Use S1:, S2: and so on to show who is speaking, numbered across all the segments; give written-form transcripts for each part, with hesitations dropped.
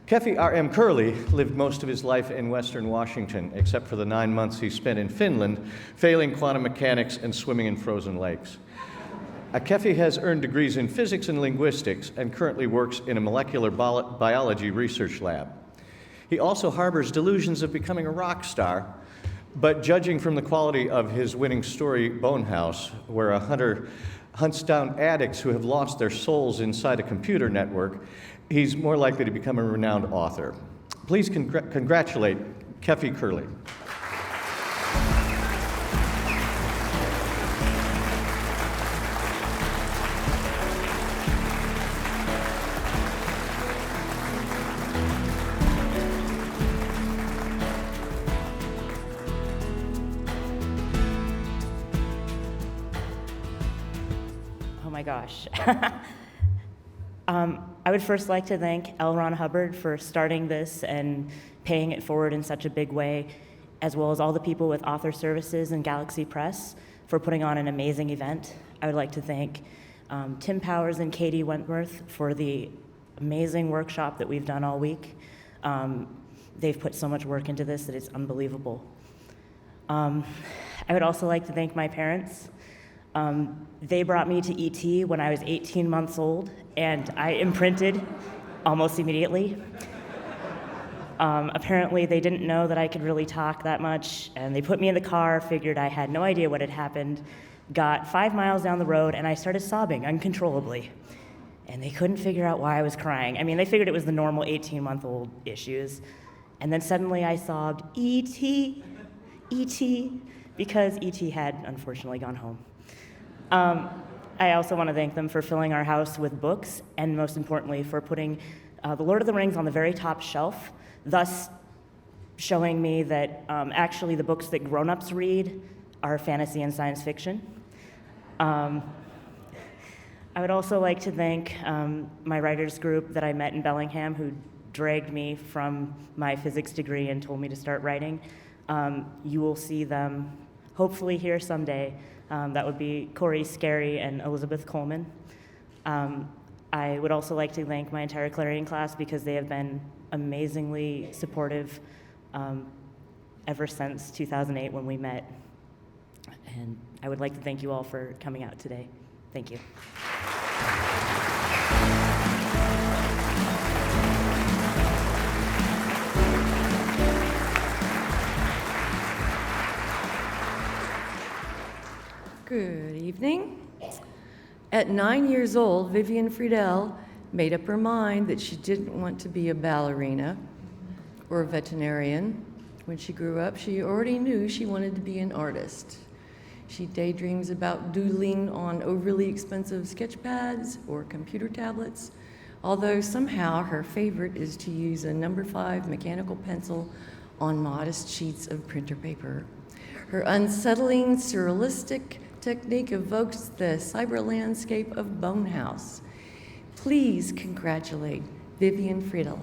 S1: Keffy R.M. Kehrli lived most of his life in Western Washington, except for the 9 months he spent in Finland, failing quantum mechanics and swimming in frozen lakes. Keffy has earned degrees in physics and linguistics and currently works in a molecular biology research lab. He also harbors delusions of becoming a rock star, but judging from the quality of his winning story, Bonehouse, where a hunter hunts down addicts who have lost their souls inside a computer network, he's more likely to become a renowned author. Please congratulate Keffy Kehrli.
S2: Oh my gosh. I would first like to thank L. Ron Hubbard for starting this and paying it forward in such a big way, as well as all the people with Author Services and Galaxy Press for putting on an amazing event. I would like to thank Tim Powers and Katie Wentworth for the amazing workshop that we've done all week. They've put so much work into this that it's unbelievable. I would also like to thank my parents. They brought me to ET when I was 18 months old, and I imprinted almost immediately. Apparently, they didn't know that I could really talk that much, and they put me in the car, figured I had no idea what had happened, got 5 miles down the road, and I started sobbing uncontrollably. And they couldn't figure out why I was crying. I mean, they figured it was the normal 18-month-old issues. And then suddenly I sobbed, E.T., E.T., because E.T. had unfortunately gone home. I also want to thank them for filling our house with books, and most importantly, for putting The Lord of the Rings on the very top shelf, thus showing me that actually the books that grown-ups read are fantasy and science fiction. I would also like to thank my writers group that I met in Bellingham, who dragged me from my physics degree and told me to start writing. You will see them hopefully here someday. That would be Corey Scarry and Elizabeth Coleman. I would also like to thank my entire Clarion class because they have been amazingly supportive ever since 2008 when we met. And I would like to thank you all for coming out today. Thank you.
S3: Good evening. At 9 years old, Vivian Friedel made up her mind that she didn't want to be a ballerina or a veterinarian. When she grew up, she already knew she wanted to be an artist. She daydreams about doodling on overly expensive sketch pads or computer tablets, although somehow her favorite is to use a No. 5 mechanical pencil on modest sheets of printer paper. Her unsettling, surrealistic technique evokes the cyber landscape of Bonehouse. Please congratulate Vivian Friedel.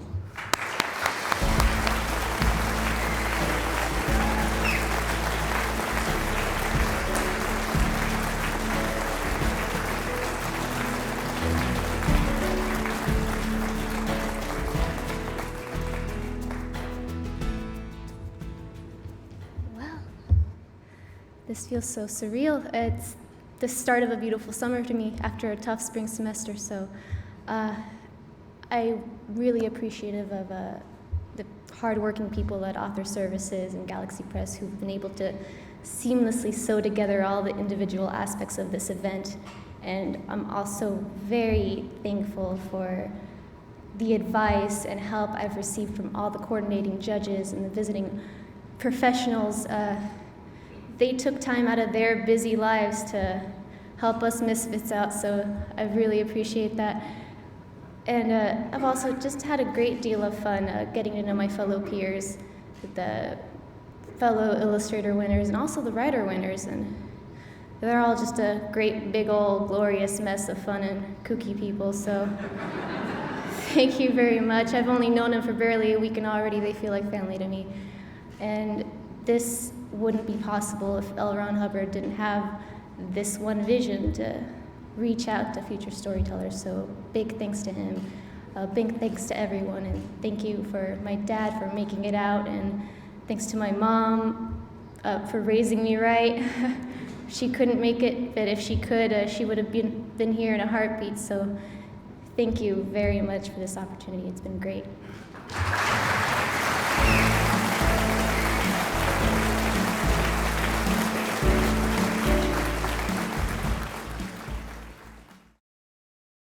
S4: This feels so surreal. It's the start of a beautiful summer to me after a tough spring semester, so I'm really appreciative of the hardworking people at Author Services and Galaxy Press who've been able to seamlessly sew together all the individual aspects of this event. And I'm also very thankful for the advice and help I've received from all the coordinating judges and the visiting professionals. They took time out of their busy lives to help us misfits out, so I really appreciate that. And I've also just had a great deal of fun getting to know my fellow peers, the fellow illustrator winners, and also the writer winners. And they're all just a great, big, old, glorious mess of fun and kooky people, so thank you very much. I've only known them for barely a week, and already they feel like family to me. And this wouldn't be possible if L. Ron Hubbard didn't have this one vision to reach out to future storytellers, so big thanks to him. Big thanks to everyone, and thank you for my dad for making it out, and thanks to my mom for raising me right. She couldn't make it, but if she could, she would have been here in a heartbeat. So thank you very much for this opportunity. It's been great.